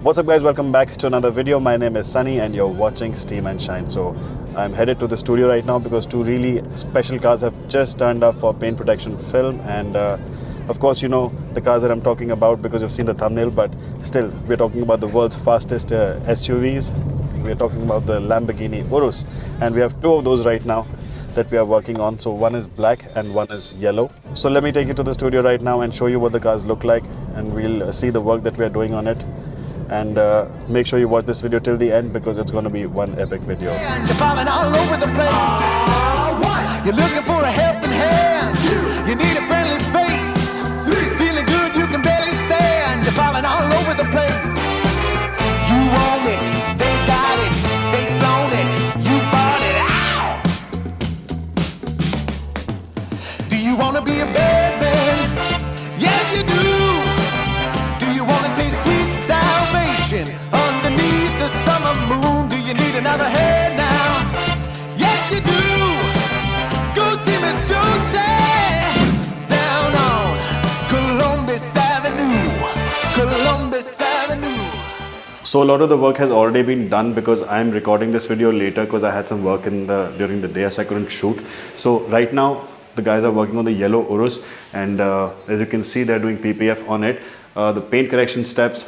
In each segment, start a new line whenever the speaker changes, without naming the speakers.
What's up guys, welcome back to another video. My name is Sunny and you're watching Steam and Shine. So I'm headed to the studio right now because two really special cars have just turned up for paint protection film, and of course you know the cars that I'm talking about because you've seen the thumbnail, but still we're talking about the world's fastest SUVs. We're talking about the Lamborghini Urus, and we have two of those right now that we are working on. So one is black and one is yellow. So let me take you to the studio right now and show you what the cars look like, and we'll see the work that we are doing on it. And make sure you watch this video till the end because it's going to be one epic video.
And you're falling all over the place. You're looking for a helping hand. You need a friendly face. Feeling good, you can barely stand. You're falling all over the place. You own it, they got it, they flown it, you bought it. Ow! Do you want to be a bad man? Yes, you do. Do you want to taste sweet salvation underneath the summer moon? Do you need another head now? Yes, you do. Go see Miss Josie down on Columbus Avenue. Columbus Avenue.
So a lot of the work has already been done because I'm recording this video later because I had some work during the day so I couldn't shoot. So right now the guys are working on the yellow Urus, and as you can see they're doing PPF on it. The paint correction steps,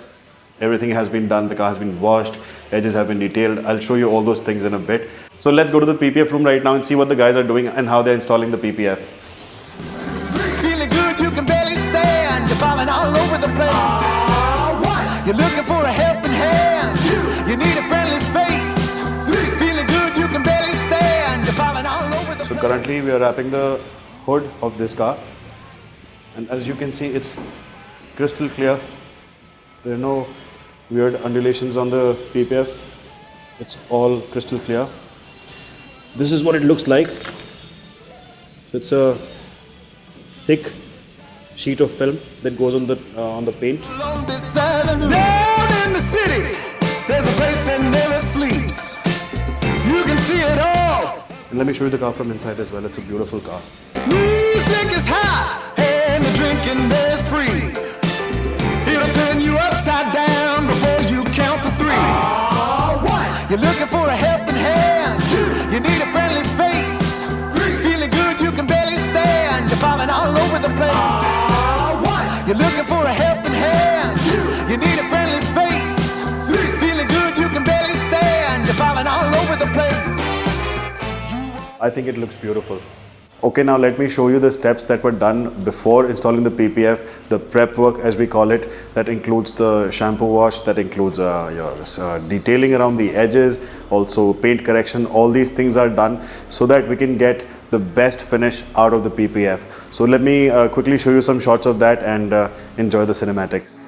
everything has been done. The car has been washed, edges have been detailed. I'll show you all those things in a bit. So let's go to the PPF room right now and see what the guys are doing and how they're installing the PPF.
Feeling good, you can barely stand. You're falling all over the place. You're looking for a helping hand. You need a friendly face. Feeling good, you can barely stand. You're falling all over the place.
So currently we are wrapping the hood of this car, and as you can see it's crystal clear. There are no weird undulations on the PPF. It's all crystal clear. This is what it looks like. It's a thick sheet of film that goes on the paint.
Columbus Avenue. Down in the city, there's a place that never sleeps. You can see it all.
And let me show you the car from inside as well. It's a beautiful car.
Music is hot and the drinking is free. It'll turn you upside down before you count to three. You're looking for a helping hand. You need a friendly face. Feeling good, you can barely stand. You're falling all over the place. You're looking for a helping hand. You need a friendly face. Feeling good, you can barely stand. You're falling all over the place.
I think it looks beautiful. Okay, now let me show you the steps that were done before installing the PPF, the prep work as we call it. That includes the shampoo wash, that includes your detailing around the edges, also paint correction. All these things are done so that we can get the best finish out of the PPF. So let me quickly show you some shots of that and enjoy the cinematics.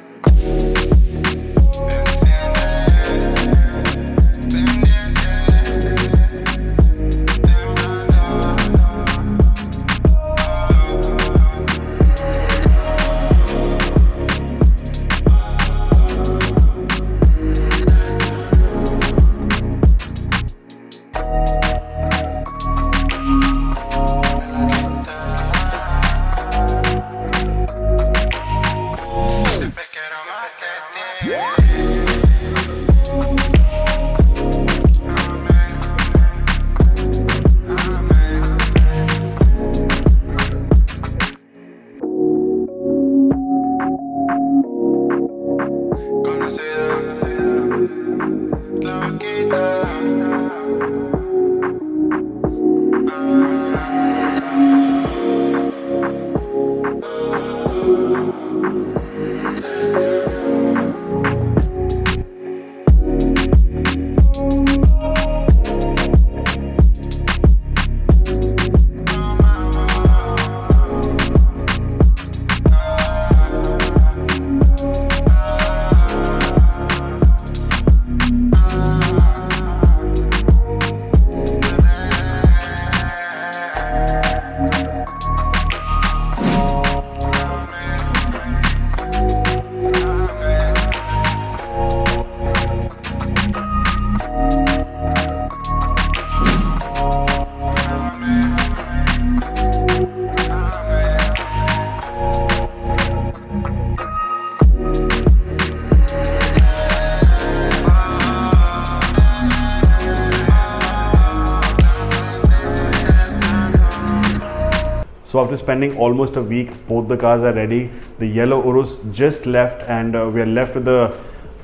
So after spending almost a week, both the cars are ready. The yellow Urus just left, and we are left with the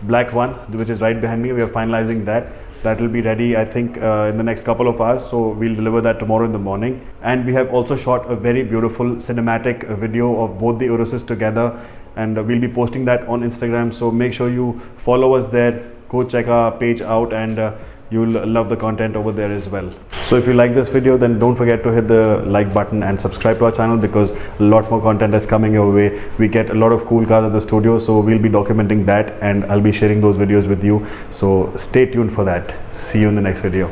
black one, which is right behind me. We are finalizing that. That will be ready, I think, in the next couple of hours. So we'll deliver that tomorrow in the morning. And we have also shot a very beautiful cinematic video of both the Uruses together, and we'll be posting that on Instagram. So make sure you follow us there. Go check our page out, and you'll love the content over there as well. So if you like this video, then don't forget to hit the like button and subscribe to our channel, because a lot more content is coming your way. We get a lot of cool cars at the studio, so we'll be documenting that, and I'll be sharing those videos with you. So stay tuned for that. See you in the next video.